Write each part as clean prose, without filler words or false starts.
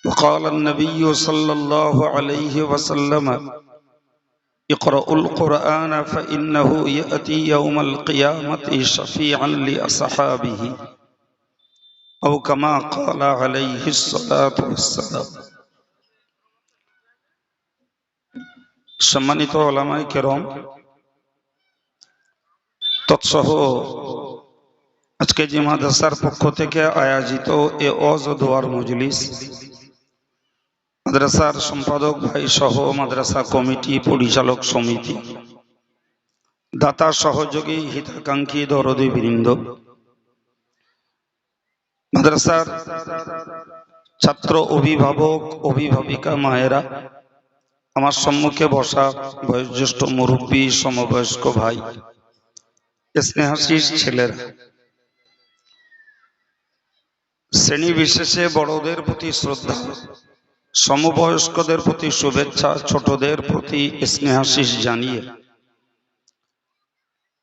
وقال النبي صلى الله عليه وسلم اقرأوا القرآن فإنه يأتي يوم القيامة شفيعا لأصحابه أو كما قال عليه الصلاة والسلام। সম্মানিত ওলামায়ে কেরাম, তৎসহ আজকে যে মাদ্রাসার পক্ষ থেকে আয়োজিত এ ওয়াজ ও দোয়ার মজলিস, মাদ্রাসার সম্পাদক ভাই সহ মাদ্রাসা কমিটি, পরিচালক সমিতি, দাতা সহযোগী, হিতাকাঙ্ক্ষী দরদি বৃন্দ, মাদ্রাসার ছাত্র অভিভাবক, অভিভাবিকা মায়েরা, আমার সম্মুখে বসা বয়োজ্যেষ্ঠ মুরব্বী, সমবয়স্ক ভাই, স্নেহাশীষ ছেলেরা, শ্রেণী বিশেষে বড়দের প্রতি শ্রদ্ধা, সমবয়স্কদের প্রতি শুভেচ্ছা, ছোটদের প্রতি স্নেহাশীষ জানিয়ে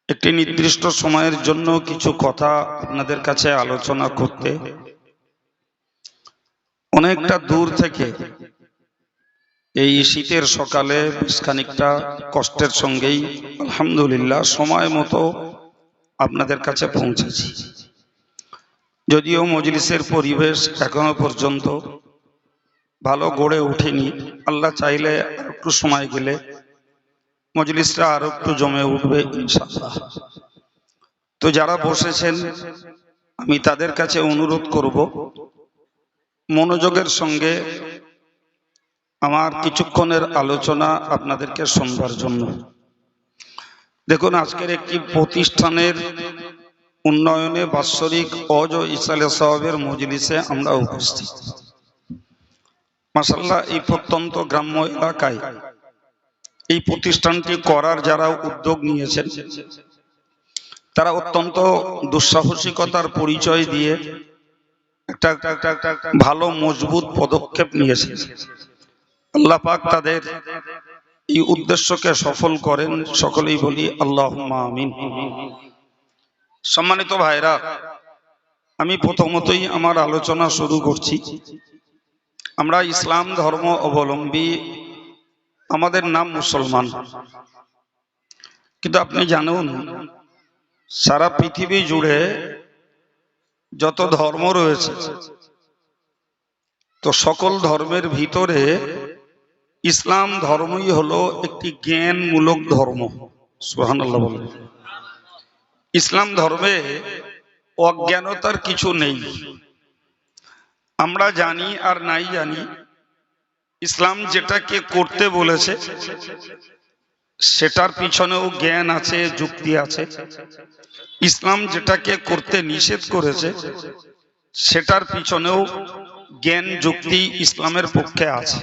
একটি নির্দিষ্ট সময়ের জন্য কিছু কথা আপনাদের কাছে আলোচনা করতে অনেকটা দূর থেকে এই শীতের সকালে বেশ খানিকটা কষ্টের সঙ্গেই আলহামদুলিল্লাহ সময় মতো আপনাদের কাছে পৌঁছেছি। যদিও মজলিসের পরিবেশ এখনো পর্যন্ত ভালো গড়ে ওঠেনি, আল্লাহ চাইলে একটু সময় গেলে মজলিসটা আরো একটু জমে উঠবে ইনশাআল্লাহ। তো যারা বসেছেন আমি তাদের কাছে অনুরোধ করব মনোযোগের সঙ্গে আমার কিছুক্ষণের আলোচনা আপনাদেরকে শুনবার জন্য। দেখুন, আজকের একটি প্রতিষ্ঠানের উন্নয়নে বাৎসরিক ওয়াজ ও ইসালে সাওয়াবের মজলিসে আমরা উপস্থিত। মাশাআল্লাহ, এই প্রত্যন্ত গ্রাম্য এলাকায় এই প্রতিষ্ঠানটি করার যারা উদ্যোগ নিয়েছেন তারা অত্যন্ত দুঃসাহসিকতার পরিচয় দিয়ে একটা ভালো মজবুত পদক্ষেপ নিয়েছে। আল্লাহ পাক তাদের এই উদ্দেশ্যকে সফল করেন, সকলেই বলি আল্লাহুম্মা আমিন। সম্মানিত ভাইরা, আমি প্রথমতই আমার আলোচনা শুরু করছি। আমরা ইসলাম ধর্ম অবলম্বী, আমাদের নাম মুসলমান, কিন্তু আপনি জানুন সারা পৃথিবী জুড়ে যত ধর্ম রয়েছে, তো সকল ধর্মের ভিতরে ইসলাম ধর্মই হলো একটি জ্ঞানমূলক ধর্ম। সুবহানাল্লাহ বলেন। ইসলাম ধর্মে অজ্ঞানতার কিছু নেই। আমরা জানি আর নাই জানি, ইসলাম যেটাকে করতে বলেছে সেটার পিছনেও জ্ঞান আছে, যুক্তি আছে। ইসলাম যেটাকে করতে নিষেধ করেছে সেটার পিছনেও জ্ঞান, যুক্তি ইসলামের পক্ষে আছে।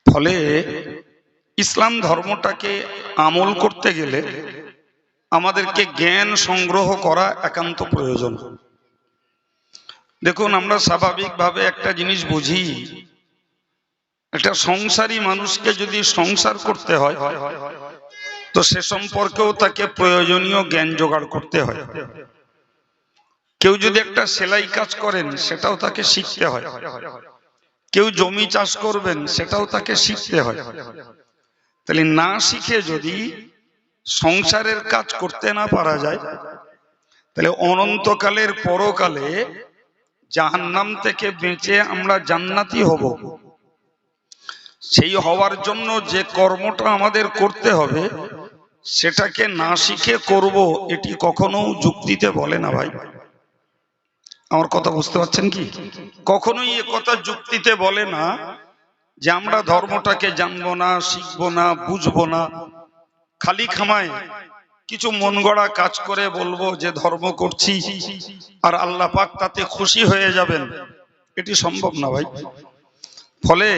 ফলে ইসলাম ধর্মটাকে আমল করতে গেলে আমাদেরকে জ্ঞান সংগ্রহ করা একান্ত প্রয়োজন। দেখুন, আমরা স্বাভাবিকভাবে একটা জিনিস বুঝি, একটা সংসারী মানুষকে যদি সংসার করতে হয় তো সে সম্পর্কেও তাকে প্রয়োজনীয় জ্ঞান জোগাড় করতে হয়। কেউ যদি একটা সেলাই কাজ করেন সেটাও তাকে শিখতে হয়, কেউ জমি চাষ করবেন সেটাও তাকে শিখতে হয়। তাহলে না শিখে যদি সংসারের কাজ করতে না পারা যায়, তাহলে অনন্তকালের পরকালে জাহান্নাম থেকে বেঁচে আমরা জান্নাতি হব। সেই হওয়ার জন্য যে কর্মটা আমাদের করতে হবে সেটাকে না শিখে করব, এটি কখনো যুক্তিতে বলে না ভাই। আমার কথা বুঝতে পারছেন কি? কখনোই এ কথা যুক্তিতে বলে না যে আমরা ধর্মটাকে জানবো না, শিখবো না, বুঝবো না, খালি খামায় কিছু মন গড়া কাজ করে বলবো যে ধর্ম করছি আর আল্লাহ পাক তাতে খুশি হয়ে যাবেন, এটি সম্ভব না ভাই। ফলে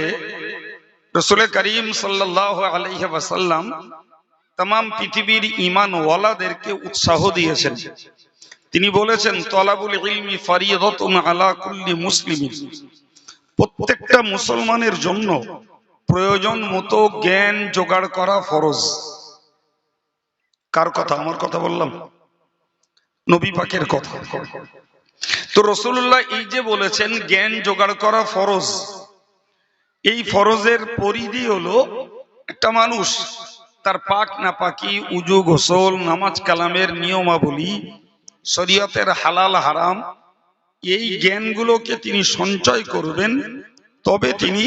রাসূল করিম সাল্লাল্লাহু আলাইহি ওয়াসাল্লাম तमाम পৃথিবীর ঈমানওয়ালাদেরকে উৎসাহ দিয়েছেন। তিনি বলেছেন, তলাবুল ইলমি ফরিয়দাতুন আলা কুল্লি মুসলিমিন, প্রত্যেকটা মুসলমানের জন্য প্রয়োজন মতো জ্ঞান জোগাড় করা ফরজ। কার কথা? আমার কথা বললাম, নবী পাকের কথা। তো তো রাসূলুল্লাহ এই যে বলেছেন জ্ঞান জোগাড় করা ফরজ, এই ফরজের পরিধি হলো একটা মানুষ তার পাক নাপাকি, উজু, গোসল, নামাজ কালামের নিয়মাবলী, শরীয়তের হালাল হারাম, এই জ্ঞানগুলোকে তিনি সঞ্চয় করবেন, তবে তিনি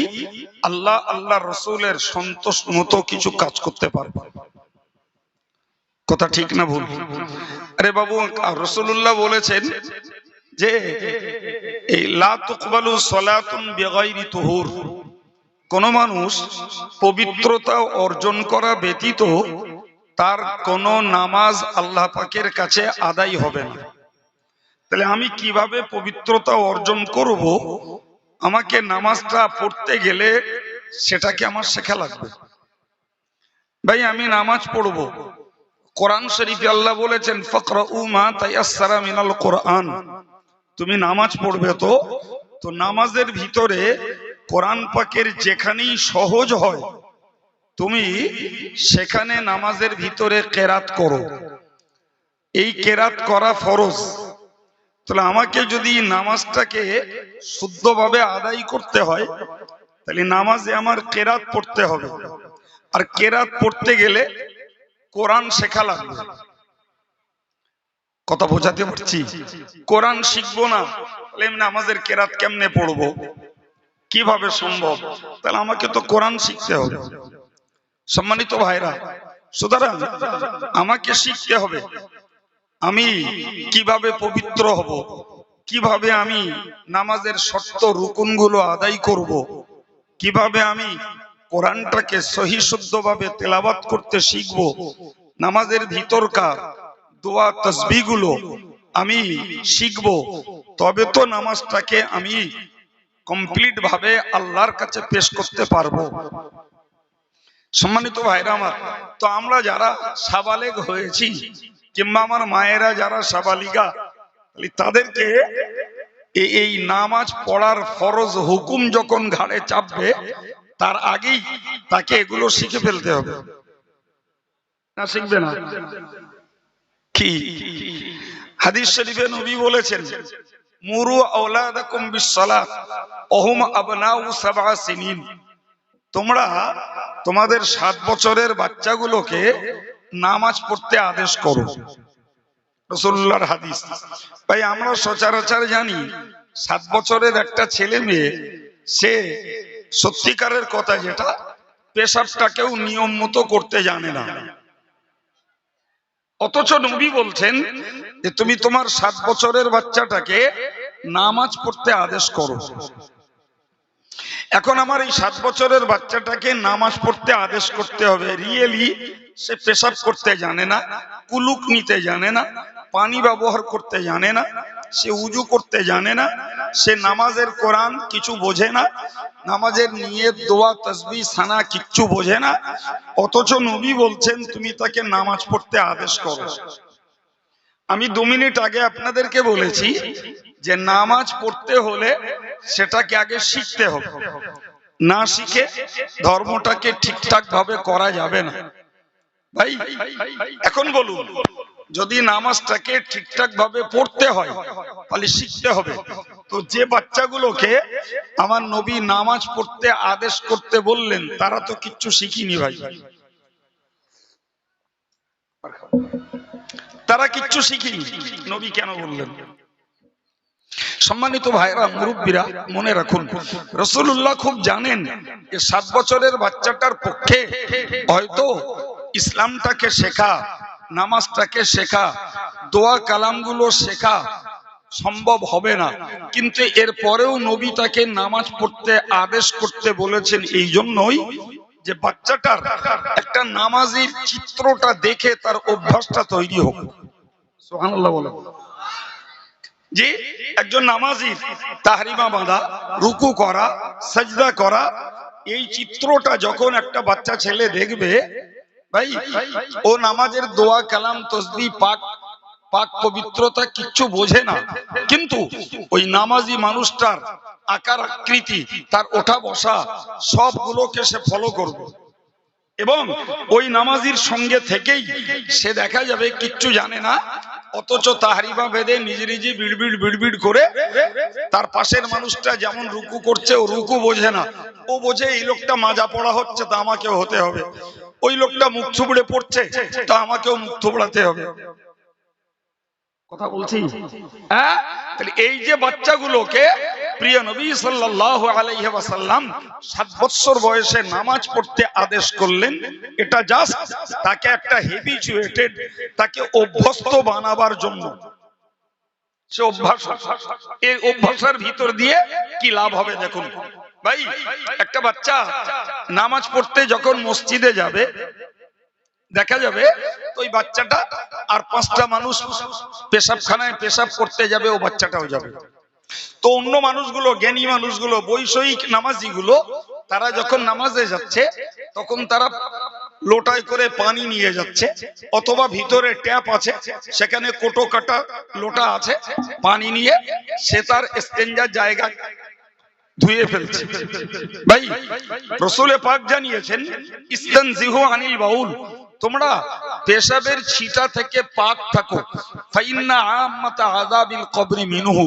আল্লাহ আল্লাহ রসুলের সন্তোষ মতো কিছু কাজ করতে পারবেন। কথা ঠিক না ভুল? আরে বাবু, রাসূলুল্লাহ বলেছেন যে এই লা তুকবালু সালাতুন বিগাইরি তুহুর, কোন মানুষ পবিত্রতা অর্জন করা ব্যতীত তার কোন নামাজ আল্লাহ পাকের কাছে আদায় হবে না। তাহলে আমি কিভাবে পবিত্রতা অর্জন করব? আমাকে নামাজটা পড়তে গেলে সেটাকে আমার শেখা লাগবে। ভাই আমি নামাজ পড়বো, কোরআন শরীফে আল্লাহ বলেছেন ফাকরাউ মা তায়াসসারা মিনাল কোরআন, তুমি নামাজ পড়বে তো নামাজের ভিতরে কোরআন পাকের যেখানেই সহজ হয় তুমি সেখানে নামাজের ভিতরে কেরাত করো। এই কেরাত করা ফরজ। তাহলে আমাকে যদি নামাজটাকে শুদ্ধভাবে আদায় করতে হয় তাহলে নামাজে আমার কেরাত পড়তে হবে, আর কেরাত পড়তে গেলে কোরআন শেখা লাগবে। কথা বোঝাতে পারছি? কোরআন শিখবো না তাহলে নামাজের কেরাত কেমনে পড়বো? কিভাবে সম্ভব? তাহলে আমাকে তো কোরআন শিখতে হবে। সম্মানিত ভাইরা, সুতরাং আমাকে শিখতে হবে আমি কিভাবে পবিত্র হব, কিভাবে আমি নামাজের শর্ত রুকুনগুলো আদায় করব, কিভাবে আমি কোরআনটাকে সহি শুদ্ধভাবে তেলাওয়াত করতে শিখব, নামাজের ভিতরকার দোয়া তাসবিহগুলো আমি শিখব, তবে তো নামাজটাকে আমি কমপ্লিট ভাবে আল্লাহর কাছে পেশ করতে পারবো। সম্মানিত ভাইরা আমার, তো আমরা যারা সাবালেগ হয়েছি কিংবা আমার মায়েরা যারা সাবালিগা, তাদেরকে এই নামাজ পড়ার ফরজ হুকুম যখন ঘাড়ে চাপবে তার আগেই তাকে এগুলো শিখে ফেলতে হবে। না শিখবে না? কি হাদিস শরীফে নবী বলেছেন মুরু আওলাদাকুম বিসসালাত ওহুম আবনাউ সাবআ সিনিন, তোমরা তোমাদের 7 বছরের বাচ্চাগুলোকে নামাজ পড়তে আদেশ করো। রাসূলুল্লাহর হাদিস। ভাই আমরা সচরাচর জানি 7 বছরের একটা ছেলে মেয়ে সে সত্যিকারের কথা যেটা পেশাবটাকেও নিয়ম মতো করতে জানে না, অথচ নবী বলছেন যে তুমি তোমার 7 বছরের বাচ্চাটাকে নামাজ পড়তে আদেশ করো। এখন আমার এই 7 বছরের বাচ্চাটাকে নামাজ পড়তে আদেশ করতে হবে, রিয়েলি সে পেশাব করতে জানে না, কুলুক নিতে জানে না, পানি ব্যবহার করতে জানে না, সে উজু করতে জানে না, সে নামাজের কোরআন কিছু বোঝে না, নামাজের নিয়ত দোয়া তাসবিহ সানা কিচ্ছু বোঝে না, অথচ নবী বলছেন তুমি তাকে নামাজ পড়তে আদেশ করো। আমি 2 মিনিট আগে আপনাদেরকে বলেছি যে নামাজ পড়তে হলে সেটাকে আগে শিখতে হবে, না শিখে ধর্মটাকে ঠিকঠাক ভাবে করা যাবে না। ভাই এখন বলুন, যদি নামাজটাকে ঠিকঠাক ভাবে পড়তে হয় তাহলে শিখতে হবে। তো যে বাচ্চাগুলোকে আমার নবী নামাজ পড়তে আদেশ করতে বললেন তারা তো কিচ্ছু শিখিনি ভাই, তারা কিচ্ছু শিখিনি, নবী কেন বললেন? সম্মানিত ভাইরা মুরব্বীরা মনে রাখুন, রাসূলুল্লাহ খুব জানেন যে 7 বছরের বাচ্চাটার পক্ষে হয়তো ইসলামটাকে শেখা, নামাজটাকে শেখা, দোয়া কালামগুলো শেখা সম্ভব হবে না, কিন্তু এর পরেও নবী তাকে নামাজ পড়তে আদেশ করতে বলেছেন এই জন্যই যে বাচ্চাটার একটা নামাজের চিত্রটা দেখে তার অভ্যাসটা তৈরি হোক। সুবহানাল্লাহ বলো। যে একজন নামাজির তাহরিমা বাঁধা, রুকু করা, সাজদা করা, এই চিত্রটা যখন একটা বাচ্চা ছেলে দেখবে, ভাই ও নামাজের দোয়া কালাম তসবিহ পাক পবিত্রতা কিচ্ছু বোঝে না, কিন্তু ওই নামাজি মানুষটার আকার আকৃতি, তার ওঠা বসা সবগুলোকে সে ফলো করবে, এবং ওই নামাজির সঙ্গে থেকেই সে দেখা যাবে কিচ্ছু জানে না অথচ তাহরিমা বেঁধে নিজে নিজে বিড়বিড় বিড়বিড় করে তার পাশের মানুষটা যেমন রুকু করছে ও রুকু বোঝে না, ও বোঝে এই লোকটা মাজা পড়া হচ্ছে তা আমাকেও হতে হবে, ওই লোকটা মুখ থুবড়ে পড়ছে তা আমাকেও মুখ থুবড়াতে হবে। কথা বলছি হ্যাঁ? তাহলে এই যে বাচ্চাগুলোকে প্রিয় নবী সাল্লাল্লাহু আলাইহি ওয়াসাল্লাম 7 বছর বয়সে নামাজ পড়তে আদেশ করলেন, এটা জাস্ট তাকে একটা হ্যাবিচুয়েটেড, তাকে অভ্যস্ত বানাবার জন্য। সে অভ্যাস, এই অভ্যাসের ভিতর দিয়ে কি লাভ হবে দেখুন ভাই। একটা বাচ্চা নামাজ পড়তে যখন মসজিদে যাবে, দেখা যাবে ওই বাচ্চাটা আর 5টা মানুষ পেশাবখানায় পেশাব করতে যাবে, ও বাচ্চাটাও যাবে। তো অন্য মানুষগুলো, জ্ঞানী মানুষগুলো, বৈষয়িক নামাজিগুলো, তারা যখন নামাজে যাচ্ছে তখন তারা লোটায় করে পানি নিয়ে যাচ্ছে, অথবা ভিতরে ট্যাপ আছে সেখানে কোটো কাটা লোটা আছে, পানি নিয়ে সে তার স্টেঞ্জার জায়গা ধুয়ে ফেলছে। ভাই রাসূল পাক জানিয়েছেন ইস্তানজিহু আনিল বাউল, তোমরা পেশাবের ছিটা থেকে পাক থাকো, ফাইন্না আম্মাতা আযাবিল কবরি মিনহু।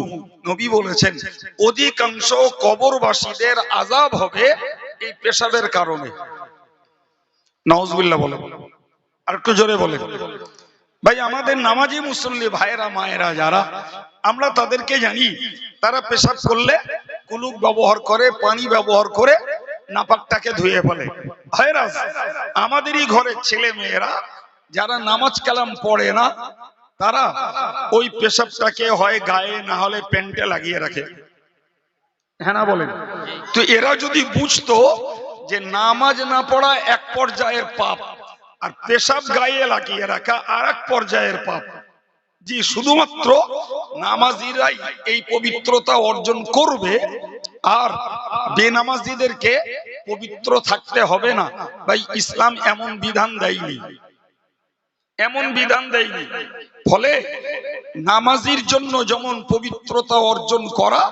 নবী বলেছেন অধিকাংশ কবরবাসীদের আযাব হবে এই পেশাবের কারণে। নাউজুবিল্লাহ বলে, আর একটু জোরে বলে। ভাই আমাদের নামাজি মুসল্লি ভাইরা মায়েরা যারা, আমরা তাদেরকে জানি তারা পেশাব করলে কুলুক ব্যবহার করে, পানি ব্যবহার করে নাপাকটাকে ধুয়ে ফেলে। ভাইরা আমাদেরই ঘরের ছেলে মেয়েরা যারা নামাজ কালাম পড়ে না, তারা ওই পেশাবটাকে হয় গায়ে না হলে প্যান্টে লাগিয়ে রাখে। হ্যাঁ না বলেন? তো এরা যদি বুঝতো যে নামাজ না পড়া এক পর্যায়ের পাপ, আর পেশাব গায়ে লাগিয়ে রাখা আর এক পর্যায়ের পাপ, জি শুধুমাত্র নামাজিরাই এই পবিত্রতা অর্জন করবে আর বেনামাজিদেরকে পবিত্র থাকতে হবে না। ভাই ইসলাম এমন বিধান দেয়নি, এমন বিধান দেয়নি। ফলে নামাজির জন্য যেমন পবিত্রতা অর্জন করা,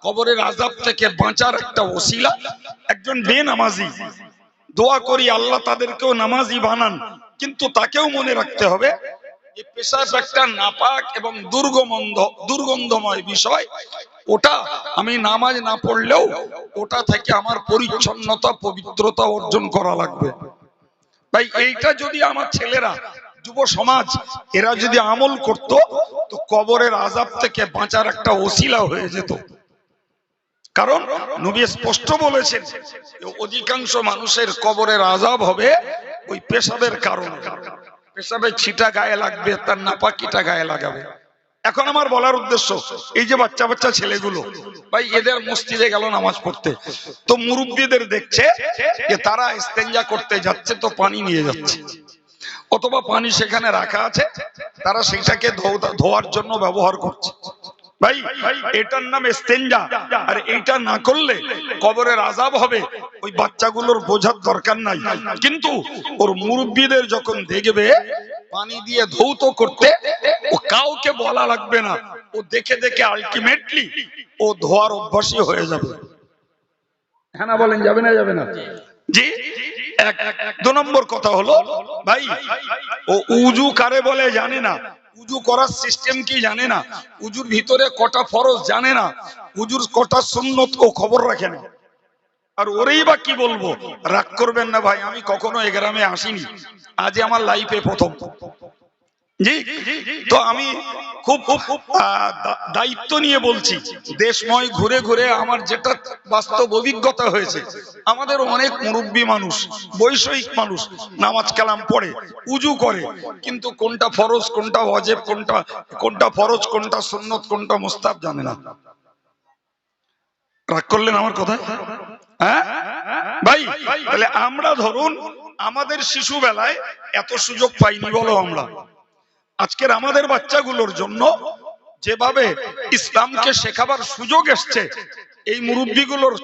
কবরের আযাব থেকে বাঁচার একটা ওসিলা, একজন বেনামাজি দোয়া করি আল্লাহ তাদেরকেও নামাজি বানান, কিন্তু তাকেও মনে রাখতে হবে যে পেশাব একটা নাপাক এবং দুর্গন্ধময় বিষয়, ওটা আমি নামাজ না পড়লেও ওটা থেকে আমার পরিচ্ছন্নতা পবিত্রতা অর্জন করা লাগবে। ভাই এইটা যদি আমার ছেলেরা, যুব সমাজ এরা যদি আমল করত, তো কবরের আযাব থেকে বাঁচার একটা ওসিলা হয়ে যেত। কারণ নবী স্পষ্ট বলেছেন অধিকাংশ মানুষের কবরের আযাব হবে ওই পেশাবের কারণে। পেশাবের ছিটা গায়ে লাগবে, তার নাপাকিটা গায়ে লাগাবে। এখন আমার বলার উদ্দেশ্য, এই যে বাচ্চা বাচ্চা ছেলেগুলো, ভাই এদের মসজিদে গেল নামাজ পড়তে, তো মুরব্বীদের দেখছে যে তারা ইস্তেঞ্জা করতে যাচ্ছে, তো পানি নিয়ে যাচ্ছে, অথবা পানি সেখানে রাখা আছে, তারা সেটাকে ধোয়ার জন্য ব্যবহার করছে। ভাই এটার নাম ইস্তেঞ্জা, আর এইটা না করলে কবরের আযাব হবে, ওই বাচ্চাগুলোর বোঝার দরকার নাই। কিন্তু ওর মুরব্বীদের যখন দেখবে পানি দিয়ে ধৌত করতে, ও কাউকে বলা লাগবে না, ও দেখে দেখে আলটিমেটলি ও ধোয়ার অভ্যাসী হয়ে যাবে। হ্যাঁ না বলেন, যাবে না? যাবে না? জি। 2 নম্বর কথা হলো, ভাই ও উজু কারে বলে জানে না, উজু করার সিস্টেম কি জানে না, উজুর ভিতরে কটা ফরজ জানে না, উজুর কটা সুন্নত ও খবর রাখে না। আর ওরেই বা কি বলবো, রাগ করবেন না ভাই, আমি কখনো এ গ্রামে আসিনি, আজ আমার লাইফে প্রথম। জি, তো আমি খুব দায়িত্ব নিয়ে বলছি, দেশময় ঘুরে ঘুরে আমার যেটা বাস্তব অভিজ্ঞতা হয়েছে, আমাদের অনেক মুরব্বী মানুষ, বৈষয়িক মানুষ নামাজ কালাম পড়ে, উজু করে, কিন্তু কোনটা ফরজ কোনটা ওয়াজিব, কোনটা ফরজ কোনটা সুন্নত কোনটা মুস্তাহাব জানে না। রাগ করলেন আমার কথা? হ্যাঁ ভাই, তাহলে আমরা ধরুন আমাদের শিশু বেলায় এত সুযোগ পাইনি বলো আমরা। আজকের আমাদের বাচ্চাগুলোর জন্য যেভাবে ইসলামকে শেখাবার সুযোগ এসছে, এই মুরব্বীগুলোর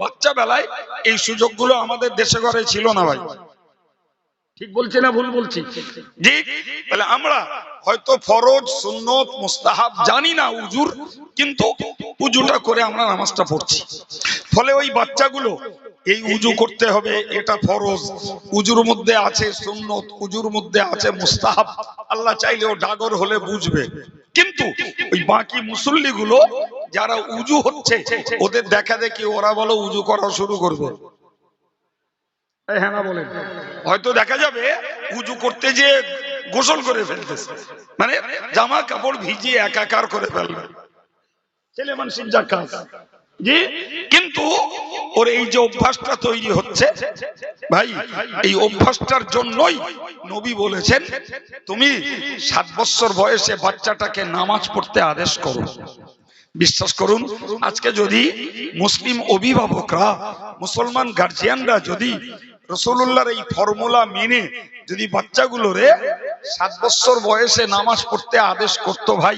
বাচ্চা বেলায় এই সুযোগগুলো আমাদের দেশে ঘরে ছিল না। ভাই ঠিক বলছি না ভুল বলছি? জি। তাহলে আমরা হয়তো ফরজ সুন্নত মুস্তাহাব জানি না উজুর, কিন্তু উজুটা করে আমরা নামাজটা পড়ছি। ফলে ওই বাচ্চাগুলো এই উজু করতে হবে, এটা ফরজ, উজুর মধ্যে আছে সুন্নত, উজুর মধ্যে আছে মুস্তাহাব, আল্লাহ চাইলেও ডাগর হলে বুঝবে। কিন্তু ওই বাকি মুসল্লি গুলো যারা উজু হচ্ছে ওদের দেখা দেখি ওরা বলো উজু করা শুরু করবে। হ্যাঁ না বলেন, হয়তো দেখা যাবে উজু করতে যে গোসল করে ফেলতেছে, মানে জামা কাপড় ভিজিয়ে একাকার করে ফেলবে, ছেলে মানুষের যা কাজ। জি, কিন্তু ওর এই যে অভ্যাসটা তৈরি হচ্ছে ভাই, এই অভ্যাসটার জন্যই নবী বলেছেন তুমি 7 বছর বয়সে বাচ্চাটাকে নামাজ পড়তে আদেশ করো। বিশ্বাস করুন, আজকে যদি মুসলিম অভিভাবকরা, মুসলমান গার্জিয়ানরা যদি রাসূলুল্লাহর এই ফর্মুলা মেনে যদি বাচ্চাগুলোরে 7 বছর বয়সে নামাজ পড়তে আদেশ করত, ভাই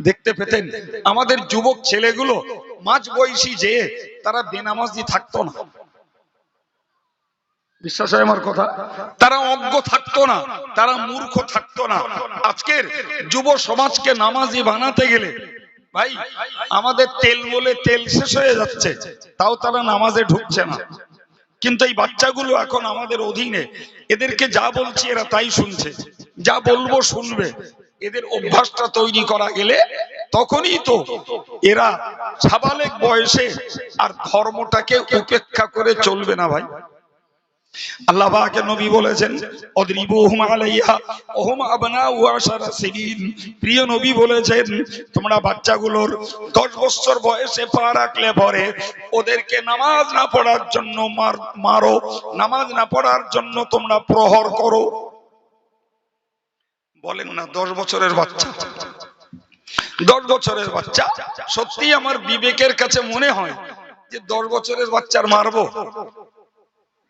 দেখতে পেতেন আমাদের যুবক ছেলেগুলো মাঝ বয়সী যে তারা বেনামাজি থাকতো না। বিশ্বাস হয় আমার কথা? তারা অজ্ঞ থাকতো না, তারা মূর্খ থাকতো না। আজকের যুব সমাজকে নামাজি বানাতে গেলে ভাই আমাদের তেল বলে তেল শেষ হয়ে যাচ্ছে, তাও তারা নামাজে ঢুকছে না। কিন্তু এই বাচ্চাগুলো এখন আমাদের অধীনে, এদেরকে যা বলছি এরা তাই শুনছে, যা বলবো শুনবে। এদের অভ্যাসটা তৈরি করা গেলে তখনই তো এরা সাবালেক বয়সে আর ধর্মটাকে উপেক্ষা করে চলবে না ভাই। আল্লাহ পাকের নবী বলেছেন অদ্রিবুহুম আলাইহা ওহুম আবনাউ আশারা সিনিন। প্রিয় নবী বলেছেন তোমরা বাচ্চাগুলোর 10 বছর বয়সে পা রাখলে পরে ওদেরকে নামাজ না পড়ার জন্য মারো, নামাজ না পড়ার জন্য তোমরা প্রহর করো। বলেন না 10 বছরের বাচ্চা, 10 বছরের বাচ্চা, সত্যি আমার বিবেকের কাছে মনে হয় যে 10 বছরের বাচ্চার মারবো,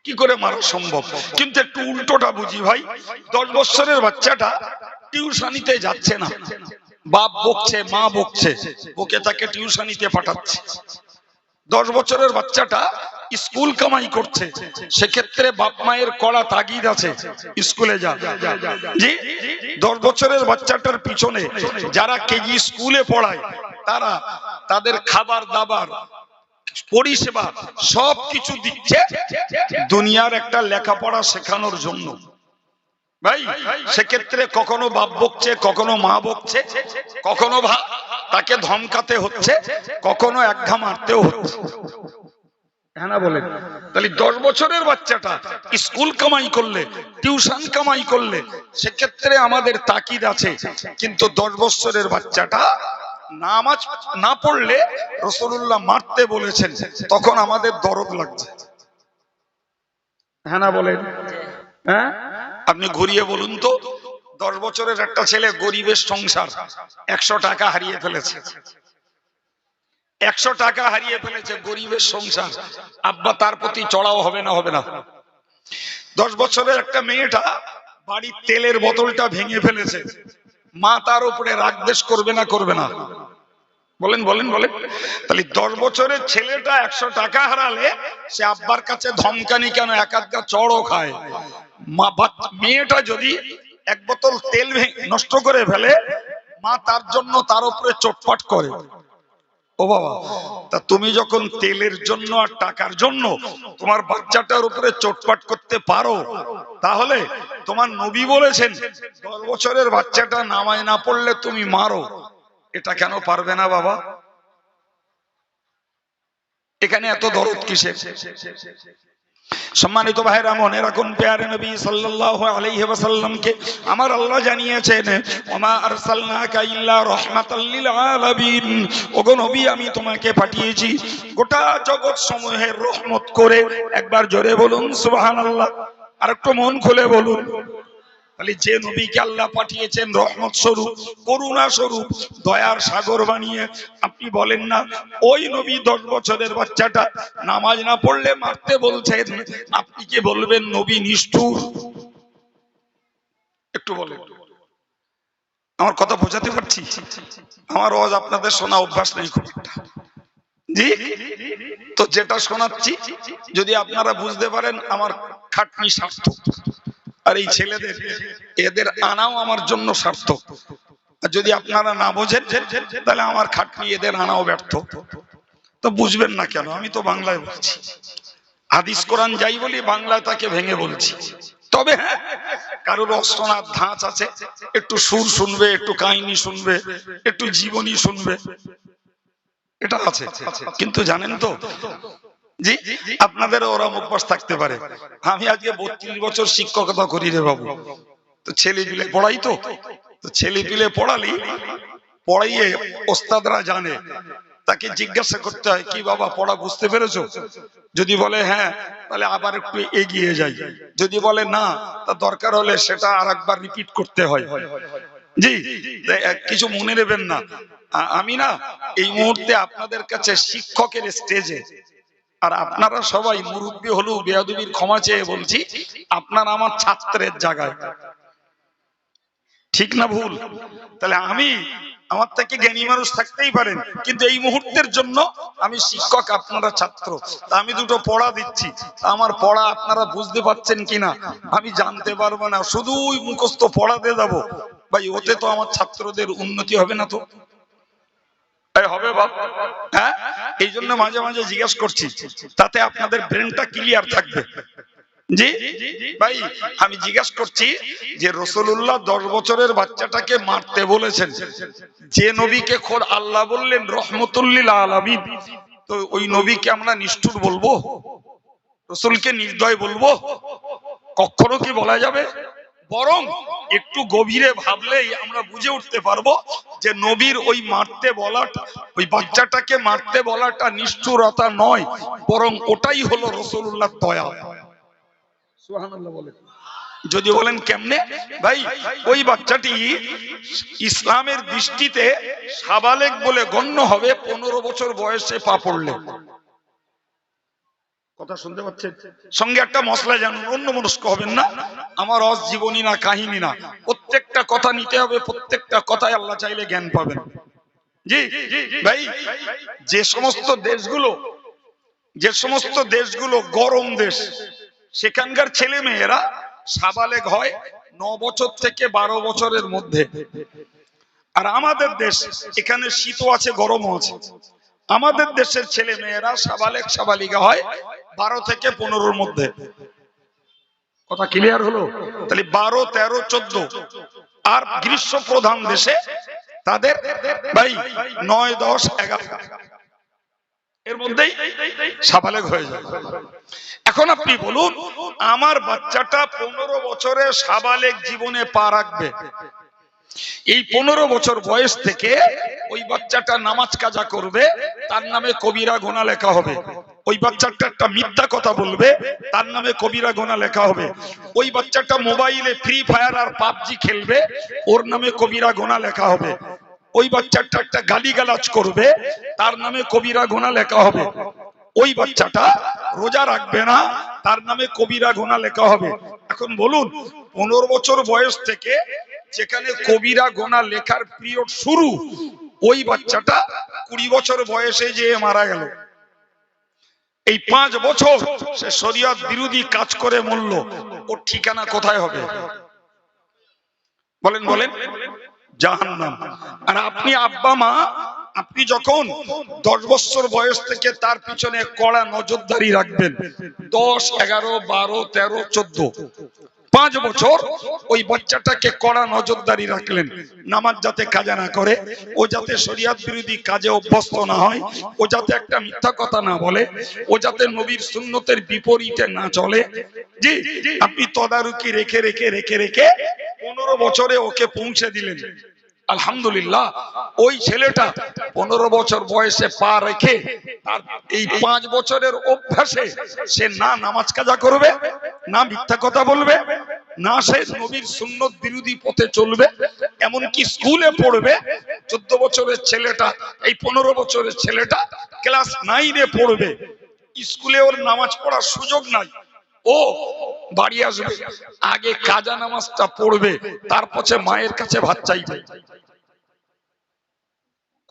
কি করে মারা সম্ভব? কিন্তু একটু উল্টোটা বুঝি ভাই। 10 বছরের বাচ্চাটা টিউশনিতে যাচ্ছে না, বাপ বকছে, মা বকছে, ওকে তাকে টিউশনিতে পাঠাচ্ছে। 10 বছরের বাচ্চাটা স্কুল কামাই করছে, সেক্ষেত্রে বাপ মায়ের কড়া তাগিদ আছে স্কুলে যা। জি, 10 বছরের বাচ্চাটার পিছনে যারা কেজি স্কুলে পড়ায় তারা তাদের খাবার দাবার পরিষেবা সবকিছু দিচ্ছে দুনিয়ার একটা লেখাপড়া শেখানোর জন্য। ভাই সেক্ষেত্রে কখনো বাপ বকছে, কখনো মা বকছে, কখনো তাকে ধমকাতে হচ্ছে, কখনো একঘা মারতেও হচ্ছে। হ্যাঁ না বলেন? তাহলে 10 বছরের বাচ্চাটা স্কুল কামাই করলে, টিউশন কামাই করলে সেক্ষেত্রে আমাদের তাকিদ আছে। কিন্তু 10 বছরের বাচ্চাটা নামাজ না পড়লে রাসূলুল্লাহ মারতে বলেছেন, তখন আমাদের দরদ লাগছে। হ্যাঁ না বলেন? হ্যাঁ, আপনি ঘুরিয়ে বলুন তো, 10 বছরের একটা ছেলে, গরিবের সংসার, 100 টাকা হারিয়ে ফেলেছে, 100 টাকা হারিয়ে ফেলেছে, গরিবের সংসার, আব্বা তার প্রতি চড়াও হবে না? হবে না? 10 বছরের একটা মেয়েটা বাড়ির তেলের বোতলটা ভেঙে ফেলেছে, মা তার উপরে রাগদ্বেষ করবে না? করবে না? বলেন বলেন বলেন। তাহলে 10 বছরের ছেলেটা 100 টাকা হারালে সে আব্বার কাছে ধমকানি কেন, এক আধটা চড়ও খায়। মেয়েটা যদি এক বোতল তেল নষ্ট করে ফেলে, মা তার জন্য তার উপরে চোটপাট করে। ও বাবা, তা তুমি যখন তেলের জন্য আর টাকার জন্য তোমার বাচ্চাটার উপরে চোটপাট করতে পারো, তাহলে তোমার নবী বলেছেন 10 বছরের বাচ্চাটা নামাজ না পড়লে তুমি মারো, এটা কেন পারবে না বাবা? এখানে এত দরদ কিসের? সম্মানিত ভাইরা, মনে রাখুন প্যারে নবী সাল্লাল্লাহু আলাইহি ওয়াসাল্লামকে আমার আল্লাহ জানিয়েছেন ওমা আরসালনাকা ইল্লা রাহমাতাল লিল আলামিন। ওগো নবী, আমি তোমাকে পাঠিয়েছি গোটা জগৎ সমূহের রহমত করে। একবার জোরে বলুন সুবহানাল্লাহ, আর একটু মন খুলে বলুন। তাহলে যে নবীকে আল্লাহ পাঠিয়েছেন রহমত স্বরূপ, করুণা স্বরূপ, দয়ার সাগর বানিয়ে, আপনি বলেন না ওই নবী 10 বছরের বাচ্চাটা নামাজ না পড়লে মারতে বলছেন, আপনি কি বলবেন নবী নিষ্ঠুর? একটু বলেন, আমার কথা বোঝাতে পারছি? আমার আওয়াজ আপনাদের শোনা অভ্যাস নেই খুব একটা। জি, তো যেটা শোনাচ্ছি যদি আপনারা বুঝতে পারেন আমার খাটনি সার্থক, আর এই ছেলেদের এদের আনাও আমার জন্য সার্থক। আর যদি আপনারা না বোঝেন তাহলে আমার খাটনি এদের আনাও ব্যর্থ। তো বুঝবেন না কেন? আমি তো বাংলায় বলছি। হাদিস কোরআন যাই বলি বাংলা তাকে ভেঙে বলছি। তবে হ্যাঁ, কারোর অষ্টনাথ ধাঁচ আছে, একটু সুর শুনবে, একটু কাহিনী শুনবে, একটু জীবনী শুনবে, এটা আছে। কিন্তু জানেন তো জি, আপনাদের ওরা অভ্যাস থাকতে পারে। আমি আজকে 32 বছর শিক্ষকতা করি রে বাবু, তো ছেলে পিলে পড়াই, তো ছেলে পিলে পড়াইয়ে ওস্তাদরা জানে, তাকে জিজ্ঞাসা করতে হয় কি বাবা পড়া বুঝতে পেরেছো? যদি বলে হ্যাঁ, তাহলে আবার একটু এগিয়ে যাই। যদি বলে না, তা দরকার হলে সেটা আর একবার রিপিট করতে হয়। জি, কিছু মনে নেবেন না, আমি না এই মুহূর্তে আপনাদের কাছে শিক্ষকের স্টেজে, আর আপনারা সবাই মুরব্বী হলেও বেয়াদবির ক্ষমা চেয়ে বলছি, আপনারা আমার ছাত্রের জায়গায়, ঠিক না ভুল? তাহলে আমি, আমার থেকে জ্ঞানী মানুষ থাকতেই পারেন, কিন্তু এই মুহূর্তের জন্য আমি শিক্ষক, আপনারা ছাত্র। তা আমি দুটো পড়া দিচ্ছি, আমার পড়া আপনারা বুঝতে পারছেন কিনা আমি জানতে পারবো না, শুধুই মুখস্থ পড়াতে যাবো ভাই, ওতে তো আমার ছাত্রদের উন্নতি হবে না। তো হবে বাপ, হ্যাঁ, এই জন্য মাঝে মাঝে জিজ্ঞেস করছি, তাতে আপনাদের ব্রেনটা ক্লিয়ার থাকবে। জি ভাই, আমি জিজ্ঞাসা করছি যে রাসূলুল্লাহ 10 বছরের বাচ্চাটাকে মারতে বলেছেন, যে নবীকে খোদ আল্লাহ বললেন রহমতুল লিল আলামিন, তো ওই নবীকে আমরা নিষ্ঠুর বলবো? রাসূলকে নির্দয় বলবো? কখনো কি বলা যাবে? বরং একটু গভীরে ভাবলেই আমরা বুঝে উঠতে পারবো যে নবীর ওই মারতে বলাটা, ওই বাচ্চাটাকে মারতে বলাটা নিষ্ঠুরতা নয়, বরং ওটাই হলো রাসূলুল্লাহর দয়া। সুবহানাল্লাহ বলেন। যদি বলেন কেমনে ভাই, ওই বাচ্চাটি ইসলামের দৃষ্টিতে সাবালেগ বলে গণ্য হবে 15 বছর বয়সে পা পড়লে। কথা শুনতে পাচ্ছেন? সঙ্গে একটা মশলা জানুন, অন্য মনস্ক হবেন না। আমার জীবনী না, কাহিনী না, প্রত্যেকটা কথা নিতে হবে, প্রত্যেকটা কথায় আল্লাহ চাইলে জ্ঞান পাবেন। জি ভাই, যে সমস্ত দেশগুলো গরম দেশ, সেখানকার ছেলে মেয়েরা সাবালেগ হয় 9 বছর থেকে 12 বছরের মধ্যে। আর আমাদের দেশ, এখানে শীতও আছে গরমও আছে, আমাদের দেশের ছেলে মেয়েরা সাবালেগ সাবালিগা হয় 12 থেকে 15-র মধ্যে। কথা ক্লিয়ার হলো? তাহলে 12, 13, 14। আর গ্রীষ্ম প্রধান দেশে তাদের ভাই 9, 10, 11 এর মধ্যেই সাবালেগ হয়ে যায়। এখন আপনি বলুন, আমার বাচ্চাটা 15 বছরে সাবালেগ জীবনে পা রাখবে, এই 15 বছর বয়স থেকে ওই বাচ্চাটা নামাজ কাজা করবে, তার নামে কবিরা গুনাহ লেখা হবে। ওই বাচ্চাটা একটা মিথ্যা কথা বলবে, তার নামে কবিরা গুনাহ লেখা হবে। ওই বাচ্চাটা মোবাইলে ফ্রি ফায়ার আর পাবজি খেলবে, ওর নামে কবিরা গুনাহ লেখা হবে। ওই বাচ্চাটা একটা গালিগালাজ করবে, তার নামে কবিরা গুনাহ লেখা হবে। ওই বাচ্চাটা রোজা রাখবে না, তার নামে কবিরা গুনাহ লেখা হবে। এখন বলুন, 15 বছর বয়স থেকে যেখানে কবিরা গুনাহ লেখার পিরিয়ড শুরু, ওই বাচ্চাটা 20 বছর বয়সে যে মারা গেল, এই 5 বছর সে শরীয়ত বিরোধী কাজ করে মরল, ওর ঠিকানা কোথায় হবে? বলেন বলেন? জাহান্নাম। আর আপনি আব্বা মা, আপনি যখন 10 বছর বয়স থেকে তার পিছনে কড়া নজরদারি রাখবেন, 10, 11, 12, 13, 14, 5 বছর ওই বাচ্চাটাকে কড়া নজরদারি রাখলেন, নামাজ যাতে কাজা না করে, ও যাতে শরীয়ত বিরোধী কাজে অভ্যস্ত না হয়, ও যাতে একটা মিথ্যা কথা না বলে, ও যাতে নবীর সুন্নতের বিপরীতে না চলে। জি, আপনি তদারকি রেখে রেখে রেখে রেখে 15 বছরে ওকে পৌঁছে দিলেন। আলহামদুলিল্লাহ, ওই ছেলেটা 15 বছর বয়সে পা রেখে তার এই 5 বছরের অভ্যাসে সে না নামাজ কাজা করবে, না মিথ্যা কথা বলবে, না সে নবীর সুন্নত বিরোধী পথে চলবে, এমনকি স্কুলে পড়বে। 14 বছরের ছেলেটা, এই 15 বছরের ছেলেটা ক্লাস 9-এ পড়বে, স্কুলে ওর নামাজ পড়ার সুযোগ নাই। ও বাড়ি আসবে, আগে কাজা নামাজটা পড়বে, তারপর মায়ের কাছে ভাত চাইবে।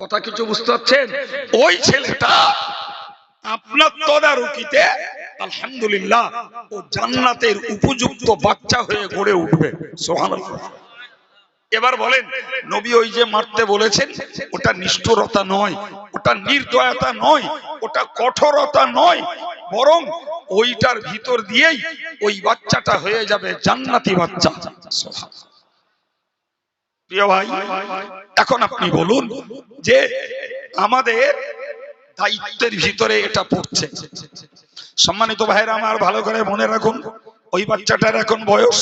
কথা কিছু বুঝতে পারছেন? ওই ছেলেটা আপনার তদারকিতে আলহামদুলিল্লাহ ও জান্নাতের উপযুক্ত বাচ্চা হয়ে গড়ে উঠবে। সুবহানাল্লাহ। এবার বলেন, নবী ওই যে মারতে বলেছেন, ওটা নিষ্ঠুরতা নয়, ওটা নির্দয়তা নয়, ওটা কঠোরতা নয়, বরং ওইটার ভিতর দিয়েই ওই বাচ্চাটা হয়ে যাবে জান্নাতি বাচ্চা। প্রিয় ভাই, এখন আপনি বলুন যে আমাদের দায়িত্বের ভিতরে এটা পড়ছে। সম্মানিত ভাইরা আমার, ভালো করে মনে রাখুন, ওই বাচ্চাটার এখন বয়স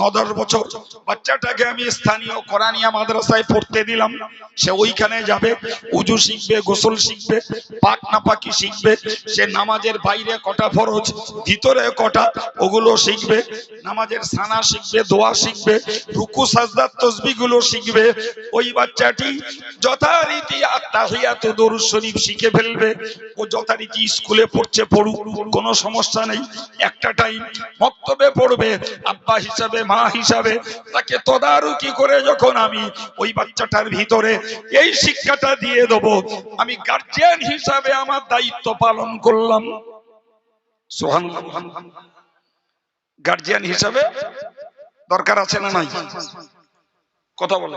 9-10 বছর। বাচ্চাটাকে আমি স্থানীয় কোরআনিয়া মাদ্রাসায় পড়তে দিলাম। সে ওইখানে যাবে, উজু শিখবে, গোসল শিখবে, পাক নাপাকি শিখবে। সে নামাজের বাইরে কটা ফরজ, ভিতরে কটা, ওগুলো শিখবে। নামাজের সানা শিখবে, দোয়া শিখবে, রুকু সাজদা তসবিহ গুলো শিখবে। ওই বাচ্চাটি যথারীতি আত্তাহিয়াত দরুদ শরীফ শিখে ফেলবে। ও যথারীতি স্কুলে পড়ছে, পড়ুক, কোনো সমস্যা নেই। একটা টাইম মক্তবে পড়বে, আব্বা হিসাবে, মা হিসাবে তাকে তদারকি করে যখন আমি ওই বাচ্চাটার ভিতরে এই শিক্ষাটা দিয়ে দেবো, আমি গার্জিয়ান হিসাবে আমার দায়িত্ব পালন করলাম। সুবহানাল্লাহ। গার্জিয়ান হিসাবে দরকার আছে না নাই? কথা বলে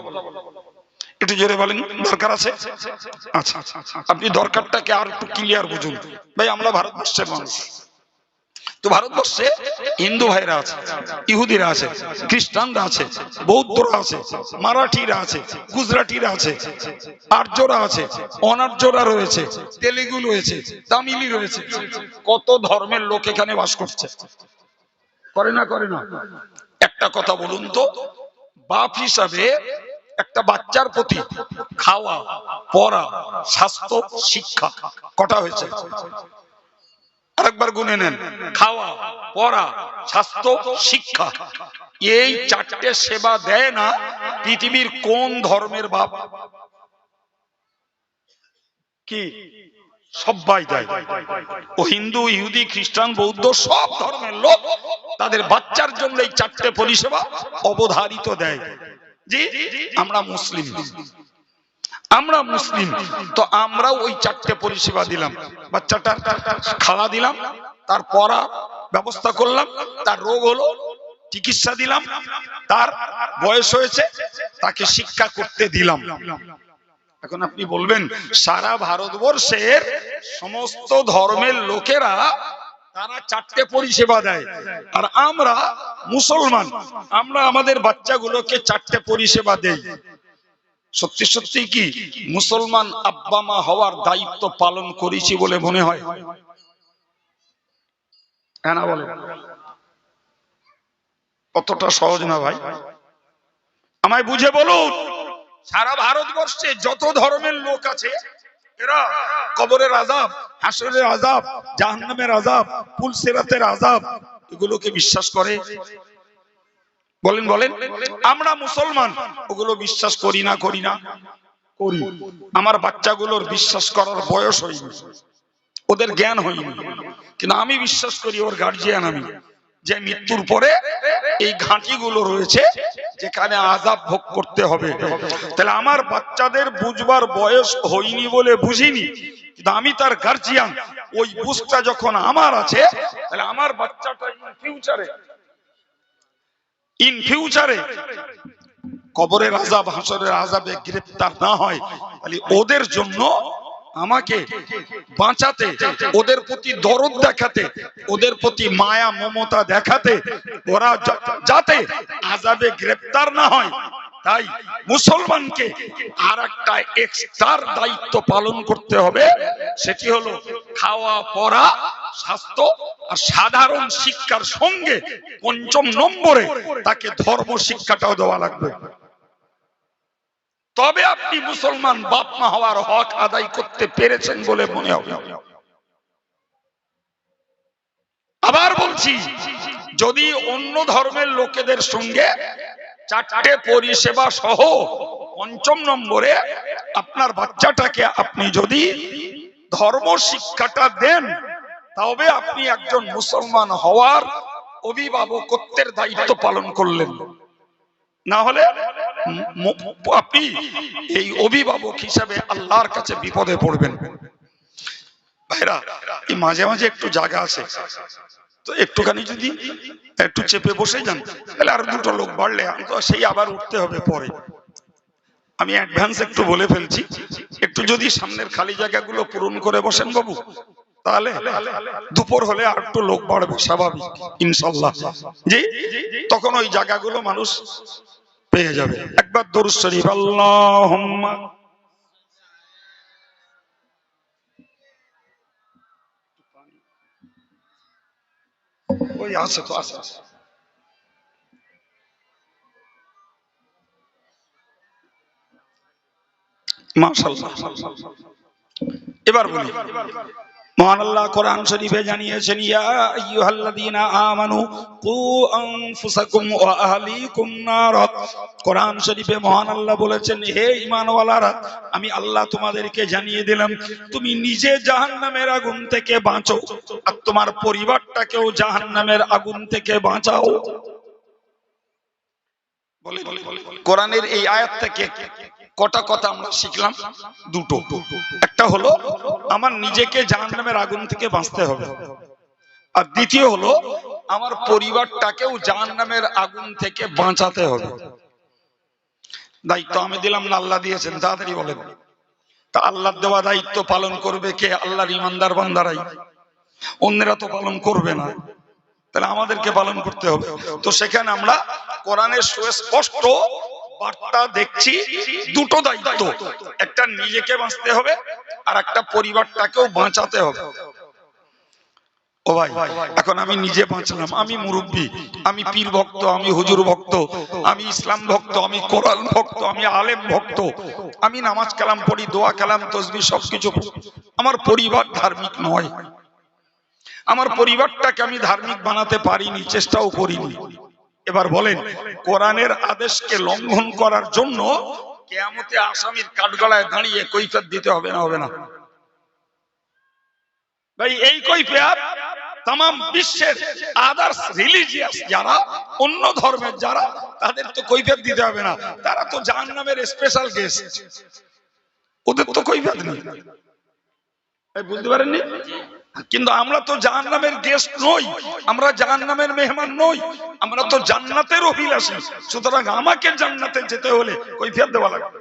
একটু জোরে বলেন, দরকার আছে? আচ্ছা, আপনি দরকারটাকে আর একটু ক্লিয়ার বুঝুন। ভাই, আমরা ভারতবর্ষের মানুষ, তো ভারতবর্ষে হিন্দু ভাইরা আছে, ইহুদিরা আছে, খ্রিস্টানরা আছে, বৌদ্ধরা আছে, মারাঠিরা আছে, গুজরাটিরা আছে, আর্যরা আছে, অনার্যরা রয়েছে, তেলেগু রয়েছে, তামিলি রয়েছে। কত ধর্মের লোক এখানে বাস করছে, করে না? করে না? একটা কথা বলুন তো, বাপ হিসাবে একটা বাচ্চার প্রতি খাওয়া, পড়া, স্বাস্থ্য, শিক্ষা কটা হয়েছে? আরেকবার গুনে নেন। খাওয়া, পড়া, স্বাস্থ্য, শিক্ষা, এই চারটে সেবা দেয় না পৃথিবীর কোন ধর্মের বাপ? কি? সবাই দেয়। ও হিন্দু, ইহুদি, খ্রিস্টান, বৌদ্ধ সব ধর্মের লোক তাদের বাচ্চার জন্য এই চারটে পরিষেবা অবধারিত দেয়। জি, আমরা মুসলিম, আমরা মুসলিম, তো আমরা ওই চারটে পরিষেবা দিলাম। বাচ্চাটার খাওয়া দিলাম, তার পড়া ব্যবস্থা করলাম, তার রোগ হলো চিকিৎসা দিলাম, তার বয়স হয়েছে তাকে শিক্ষা করতে দিলাম। এখন আপনি বলবেন, সারা ভারতবর্ষের সমস্ত ধর্মের লোকেরা তারা চারটে পরিষেবা দেয়, আর আমরা মুসলমান, আমরা আমাদের বাচ্চাগুলোকে চারটে পরিষেবা দেই। সত্যি সত্যি কি মুসলমান আব্বা মা হওয়ার দায়িত্ব পালন করেছি বলে মনে হয়? হ্যাঁ না বলে? কতটা সহজ না ভাই? আমায় বুঝে বলুন, সারা ভারতবর্ষে যত ধর্মের লোক আছে, এরা কবরের আযাব, হাসরের আযাব, জাহান্নামের আযাব, পুলসিরাতের আযাব এগুলোকে বিশ্বাস করে? বলেন বলেন। আমরা মুসলমান ওগুলো বিশ্বাস করি না? করি না? করি। আমার বাচ্চাগুলোর বিশ্বাস করার বয়স হয়নি, ওদের জ্ঞান হয়নি, কিন্তু আমি বিশ্বাস করি, ওর গার্জিয়ান আমি, যে মৃত্যুর পরে এই ঘাঁটিগুলো রয়েছে যেখানে আযাব ভোগ করতে হবে। তাহলে আমার বাচ্চাদের বুঝবার বয়স হয়নি বলে বুঝিনি, কিন্তু আমি তার গার্জিয়ান, ওই বুঝটা যখন আমার আছে, তাহলে আমার বাচ্চাটা ইন ফিউচারে কবরের আযাব, হাসরের আযাবে গ্রেফতার না হয়, তাহলে ওদের জন্য আমাকে বাঁচাতে, ওদের প্রতি দরদ দেখাতে, ওদের প্রতি মায়া মমতা দেখাতে, ওরা যাতে আযাবে গ্রেফতার না হয়, তাই মুসলমানকে আর একটা এক্সট্রা দায়িত্ব পালন করতে হবে। সেটি হলো খাওয়া, পড়া, স্বাস্থ্য আর সাধারণ শিক্ষার সঙ্গে ৫ম নম্বরে তাকে ধর্ম শিক্ষাটাও দেওয়া লাগবে। তবে আপনি মুসলমান বাপ মা হওয়ার হক আদায় করতে পেরেছেন বলে মনে হবে। আবার বলছি, যদি অন্য ধর্মের লোকেদের সঙ্গে চারটে পরিষেবা সহ ৫ম নম্বরে আপনার বাচ্চাটাকে আপনি যদি ধর্ম শিক্ষাটা দেন, তবে আপনি একজন মুসলমান হওয়ার অভিভাবকত্বের দায়িত্ব পালন করলেন। না হলে আপনি এই অভিভাবক হিসাবে আল্লাহর কাছে বিপদে পড়বেন। ভাইরা, এই মাঝে মাঝে একটু জায়গা আছে, তো একটুখানি যদি একটু চেপে বসে যান, তাহলে আর দুটো লোক বাড়লে তো সেই আবার উঠতে হবে পরে। আমি অ্যাডভান্স একটু বলে ফেলছি, একটু যদি সামনের খালি জায়গাগুলো পূরণ করে বসেন বাবু, তাহলে দুপুর হলে আর একটু লোক বাড়বে স্বাভাবিক ইনশাল্লাহ, জি তখন ওই জায়গাগুলো মানুষ পেয়ে যাবে। একবার দরুদ শরীফ আল্লাহুম্মা। ওই আছে তো আছে, মাশাআল্লাহ। এবার বলি, মহান আল্লাহ কোরআন শরীফে জানিয়েছেন, ইয়া আইয়ুহাল্লাযীনা আমানু কু আনফুসাকুম ওয়া আহলিকুম নার। কোরআন শরীফে মহান আল্লাহ বলেছেন, হে ঈমানওয়ালারা, আমি আল্লাহ তোমাদেরকে জানিয়ে দিলাম তুমি নিজে জাহান্নামের আগুন থেকে বাঁচো আর তোমার পরিবারটাকেও জাহান্নামের আগুন থেকে বাঁচাও। কোরআনের এই আয়াত থেকে কটা কথা আমরা শিখলাম? দুটো। একটা হলো আমার নিজেকে জাহান্নামের আগুন থেকে বাঁচতে হবে, আর দ্বিতীয় হলো আমার পরিবারটাকেও জাহান্নামের আগুন থেকে বাঁচাতে হবে। দায়িত্ব আমি দিলাম না আল্লাহ দিয়েছেন? তাড়াতাড়ি বলেন। তা আল্লাহর দেওয়া দায়িত্ব পালন করবে কে? আল্লাহর ঈমানদার বান্দারাই, অন্যরা তো পালন করবে না, তাহলে আমাদেরকে পালন করতে হবে। তো সেখানে আমরা কোরআনের সুস্পষ্ট বার্তা দেখছি, দুটো দায়িত্ব, একটা নিজেকে বাঁচতে হবে আর একটা পরিবারটাকেও বাঁচাতে হবে। ও ভাই, এখন আমি নিজে বাঁচলাম, আমি মুরব্বী, আমি পীর ভক্ত, আমি হুজুর ভক্ত, আমি ইসলাম ভক্ত, আমি কোরআন ভক্ত, আমি আলেম ভক্ত, আমি নামাজ কালাম পড়ি, দোয়া কালাম তসবিহ সবকিছু। আমার পরিবার ধার্মিক নয়, আমার পরিবারটাকে আমি ধার্মিক বানাতে পারিনি, চেষ্টাও করিনি। এবার বলেন, কোরআনের আদেশকে লঙ্ঘন করার জন্য কিয়ামতে আসামির কাঠগড়ায় দাঁড়িয়ে কৈফিয়ত দিতে হবে না? হবে না ভাই? এই কৈফিয়ত তাম বিশ্বের আদার্স রিলিজিয়াস যারা, অন্য ধর্মের যারা, তাদের তো কৈফিয়ত দিতে হবে না, তারা তো জাহান্নামের স্পেশাল গেস্ট, ওদের তো কৈফিয়ত নেই। বুঝতে পারেননি? কিন্তু আমরা তো জাহান্নামের গেস্ট নই, আমরা জাহান্নামের মেহমান নই, আমরা তো জান্নাতের অভিলাষী। সুতরাং আমাকে জান্নাতে যেতে হলে কৈফিয়ত দেওয়া লাগবে,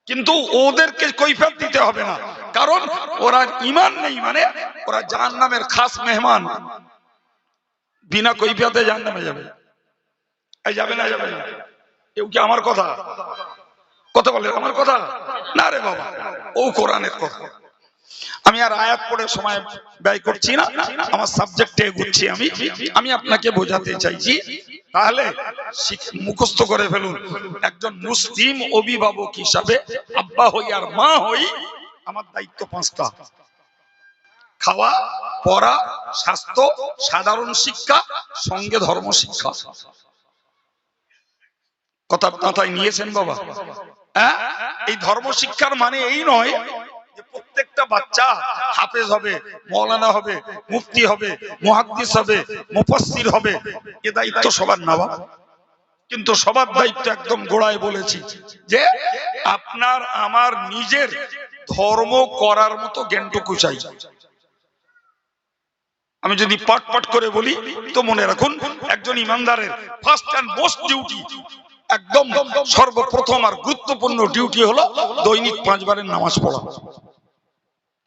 কিন্তু ওদেরকে কৈফিয়ত দিতে হবে না, কারণ ওরা ঈমান নেই, মানে ওরা জাহান্নামের খাস মেহমান। বিনা কৈফিয়তে জাহান্নামে যাবে। এই যাবে না? যাবে না? কেউ কি আমার কথা কথা বলে? আমার কথা না রে বাবা, ও কোরআনের কথা। আমি আর আয়াত পড়ে সময় ব্যয় করছি না, আমার সাবজেক্টে এগুচ্ছি। আমি আপনাকে বোঝাতে চাইছি, তাহলে মুখস্থ করে ফেলুন। একজন মুসলিম অভিভাবক হিসাবে, আব্বা হই আর মা হই, আমার দায়িত্ব পাঁচটা: খাওয়া, পড়া, স্বাস্থ্য, সাধারণ শিক্ষা, সঙ্গে ধর্ম শিক্ষা। কথা মাথায় নিয়েছেন বাবা? হ্যাঁ, এই ধর্ম শিক্ষার মানে এই নয় যে প্রত্যেকটা বাচ্চা হাফেজ হবে, মৌলানা হবে, মুফতি হবে, মুহাদ্দিস হবে, মুফাসসির হবে। এ দায়িত্ব সবার না বাবা, কিন্তু সবার দায়িত্ব একদম গোড়ায় বলেছি যে আপনার আমার নিজের ধর্ম করার মতো জ্ঞানটুকু চাই। আমি যদি পাট পাট করে বলি তো মনে রাখুন, একজন ইমানদারের ফার্স্ট এন্ড মোস্ট ডিউটি, একদম সর্বপ্রথম আর গুরুত্বপূর্ণ ডিউটি হলো দৈনিক 5 বারের নামাজ পড়া।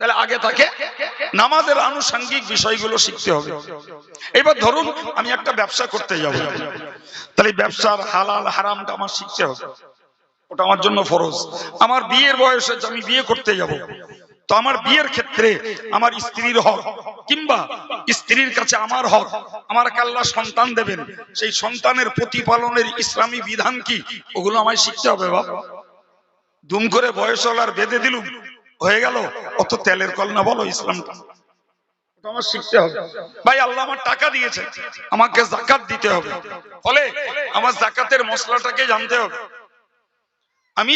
তাহলে আগে তাকে নামাজের আনুষঙ্গিক বিষয়গুলো শিখতে হবে। এবার ধরুন আমি একটা ব্যবসা করতে যাব, তাহলে ব্যবসার হালাল হারামটা আমার শিখতে হবে, ওটা আমার জন্য ফরজ। আমার বিয়ের বয়স হয়েছে, আমি বিয়ে করতে যাব, তো আমার বিয়ের ক্ষেত্রে আমার স্ত্রীর হক, কিংবা স্ত্রীর কাছে আমার হক, আমার আল্লাহ সন্তান দেবেন, সেই সন্তানের প্রতিপালনের ইসলামী বিধান কি, ওগুলো আমায় শিখতে হবে বাবা। দুম করে বয়স হল আর বেঁধে দিলুম, হয়ে গেল, অত তেলের কল না বলো ইসলামটা, আমার শিখতে হবে। ভাই আল্লাহ আমার টাকা দিয়েছে, আমাকে যাকাত দিতে হবে, ফলে আমার যাকাতের মশলাটাকে জানতে হবে। আমি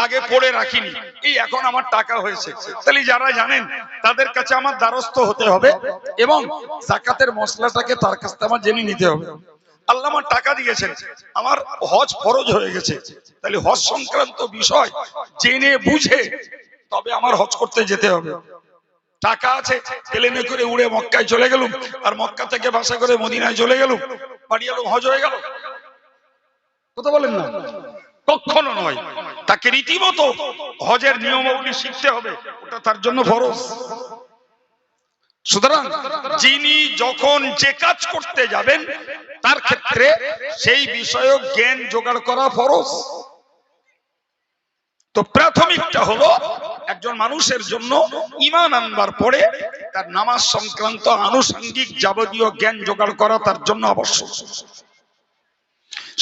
আগে পড়ে রাখিনি, এই এখন আমার টাকা হয়েছে, তাহলে যারা জানেন তাদের কাছে আমার দ্বারস্থ হতে হবে এবং যাকাতের মশলাটাকে তার কাছ থেকে আমার জেনে নিতে হবে। আল্লাহ আমার টাকা দিয়েছেন, আমার হজ ফরজ হয়ে গেছে, তাহলে হজ সংক্রান্ত বিষয় জেনে বুঝে তবে আমার হজ করতে যেতে হবে। টাকা আছে, প্লেনে করে উড়ে মক্কায় চলে গেলুম, আর মক্কা থেকে বাসা করে মদিনায় চলে গেলুম, বাড়ি এলো, হজ হয়ে গেল? কথা বলেন না, কখনো নয়। তাকে রীতিমতো হজের নিয়মাবলী শিখতে হবে, ওটা তার জন্য ফরজ। সুতরাং যিনি যখন যে কাজ করতে যাবেন তার ক্ষেত্রে সেই বিষয়ক জ্ঞান জোগাড় করা ফরজ। তো প্রাথমিকটা হলো একজন মানুষের জন্য ঈমান আনবার পরে তার নামাজ সংক্রান্ত আনুষঙ্গিক যাবতীয় জ্ঞান জোগাড় করা তার জন্য আবশ্যক।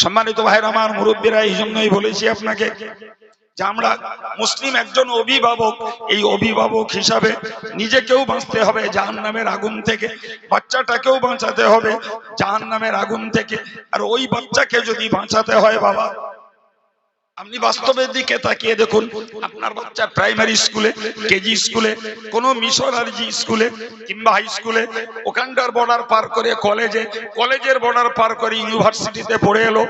সম্মানিত ভাইরা আমার, মুরব্বীরা, এই জন্যই বলেছি আপনাকে যে আমরা মুসলিম একজন অভিভাবক, এই অভিভাবক হিসাবে নিজেকেও বাঁচতে হবে জাহান্নামের আগুন থেকে, বাচ্চাটাকেও বাঁচাতে হবে জাহান্নামের আগুন থেকে। আর ওই বাচ্চাকে যদি বাঁচাতে হয় বাবা, আপনি বাস্তবের দিকে তাকিয়ে দেখুন, আপনার বাচ্চা প্রাইমারি স্কুলে, কেজি স্কুলে, কোন মিশনারি স্কুলে কিংবা হাই স্কুলে, ওখানকার বর্ডার পার করে কলেজে, কলেজের বর্ডার পার করে ইউনিভার্সিটিতে পড়ে এলো।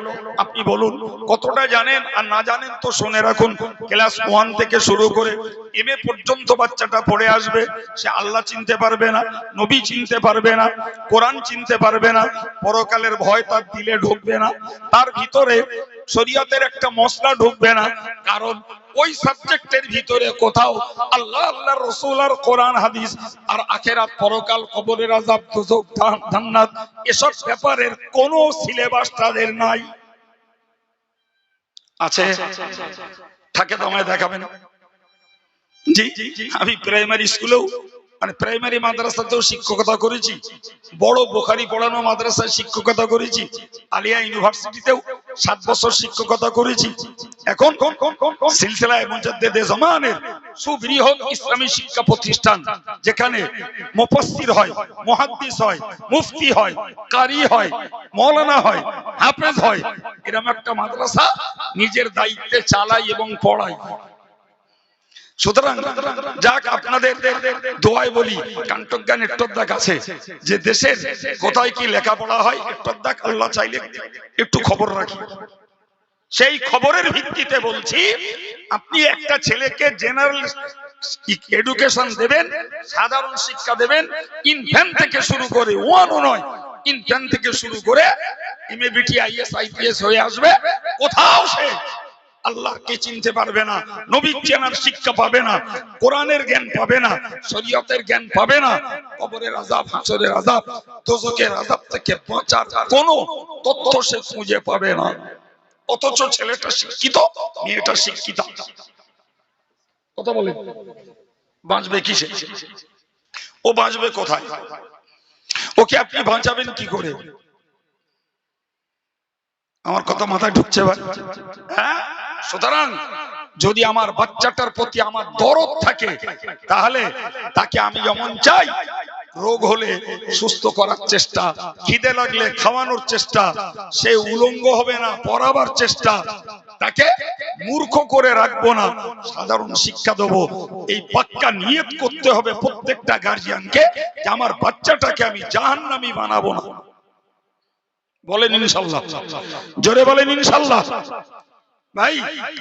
আপনি বলুন কতটা জানেন? আর না জানেন তো শুনে রাখুন, ক্লাস 1 থেকে শুরু করে এমএ পর্যন্ত বাচ্চাটা পড়ে আসবে। সে আল্লাহ চিনতে পারবে না, নবী চিনতে পারবে না, কোরআন চিনতে পারবে না, পরকালের ভয় তার দিলে ঢুকবে না, তার ভিতরে শরীয়তের একটা মশলা ঢুকবে না। কারণ ওই সাবজেক্টের ভিতরে কোথাও আল্লাহ, আল্লাহর রাসূল আর কোরআন হাদিস আর আখিরাত, পরকাল, কবরের আযাব, দোজখ, জান্নাত এসব ব্যাপারের কোনো সিলেবাস তাদের নাই। আছে? থাকে তো আমায় দেখাবেন। জি, আমি প্রাইমারি স্কুলেও মানে প্রাইমারি মাদ্রাসাতেও শিক্ষকতা করেছি, বড় বুখারী পড়ানো মাদ্রাসায় শিক্ষকতা করেছি, আলিয়া ইউনিভার্সিটিতেও 7 বছর শিক্ষকতা করেছি। এখন সিলসিলায়ে মুজাদ্দিদে জামানের সুবৃহৎ ইসলামী শিক্ষা প্রতিষ্ঠান, যেখানে মুফাসসির হয়, মুহাদ্দিস হয়, মুফতি হয়, কারি হয়, মাওলানা হয়, হাফেজ হয়, এরকম একটা মাদ্রাসা নিজের দায়িত্বে চালাই এবং পড়াই। সুতরাং যাক, আপনাদের দোয়ায় বলি, কান্টজ্ঞান নেট্টদাক আছে যে দেশের কোথায় কি লেখাপড়া হয়, নেট্টদাক আল্লাহ চাইলে একটু খবর রাখি। সেই খবরের ভিত্তিতে বলছি, আপনি একটা ছেলেকে জেনারেল এডুকেশন দেবেন, সাধারণ শিক্ষা দেবেন, ইনফ্যান্ট থেকে শুরু করে, ওয়ানও নয়, ইনফ্যান্ট থেকে শুরু করে এমএ, বিটি, আইএস, আইপিএস হয়ে আসবে। কোথাও সে আল্লাহকে চিনতে পারবে না, নবীর চেনার শিক্ষা পাবে না, কোরআনের জ্ঞান পাবে না, শরীয়তের জ্ঞান পাবে না, কবরের আযাব, হাসরের আযাব, দোজখের আযাব থেকে বাঁচার কোনো তথ্য সে খুঁজে পাবে না। অথচ ছেলেটা শিক্ষিত, মেয়েটা শিক্ষিত, কথা বলে বাঁচবে কিসে? ও বাঁচবে কোথায়? ওকে আপনি বাঁচাবেন কি করে? আমার কথা মাথায় ঢুকছে ভাই? হ্যাঁ। সুতরাং যদি আমার বাচ্চাটার প্রতি আমার দরদ থাকে, তাহলে তাকে আমি যেমন চাই, রোগ হলে সুস্থ করার চেষ্টা, খিদে লাগলে খাওয়ানোর চেষ্টা, সে উলঙ্গ হবে না, পড়াবার চেষ্টা, তাকে মূর্খ করে রাখবো না, সাধারণ শিক্ষা দেবো। এই পাক্কা নিয়ত করতে হবে প্রত্যেকটা গার্জিয়ানকে যে আমার বাচ্চাটাকে আমি জাহান্নামী বানাবো না। বলেন ইনশাআল্লাহ, জোরে বলেন ইনশাআল্লাহ। ভাই,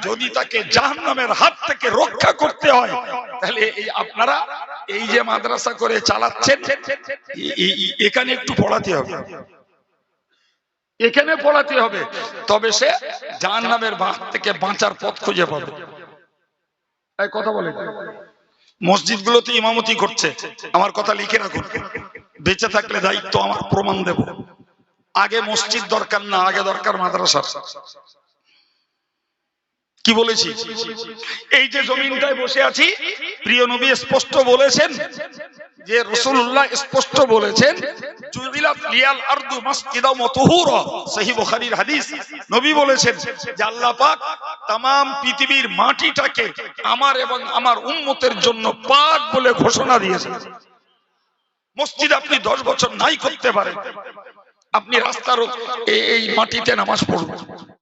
যদি তাকে জাহান্নামের হাত থেকে রক্ষা করতে হয়, তাহলে এই আপনারা এই যে মাদ্রাসা করে চালাচ্ছেন, এখানে একটু পড়াতে হবে, এখানে পড়াতে হবে, তবে সে জাহান্নামের হাত থেকে বাঁচার পথ খুঁজে পাবে। এই কথা বলেন। মসজিদগুলোতে ইমামতি করছে, আমার কথা লিখে রাখুন, বেঁচে থাকলে দায়িত্ব আমার, প্রমাণ দেব। আগে মসজিদ দরকার না, আগে দরকার মাদ্রাসা। কি বলেছি? এই যে জমিনটায় বসে আছি, প্রিয় নবী স্পষ্ট বলেছেন, যে রাসূলুল্লাহ স্পষ্ট বলেছেন, জুইলাত লিয়াল আরদু মাসজিদাও ওয়া তুহুরা, সহিহ বুখারীর হাদিস। নবী বলেছেন যে আল্লাহ পাক तमाम পৃথিবীর মাটিটাকে আমার এবং আমার উম্মতের জন্য পাক বলে ঘোষণা দিয়েছেন। মসজিদ আপনি 10 বছর নাই করতে পারেন, আপনি রাস্তার এই মাটিতে নামাজ পড়বেন,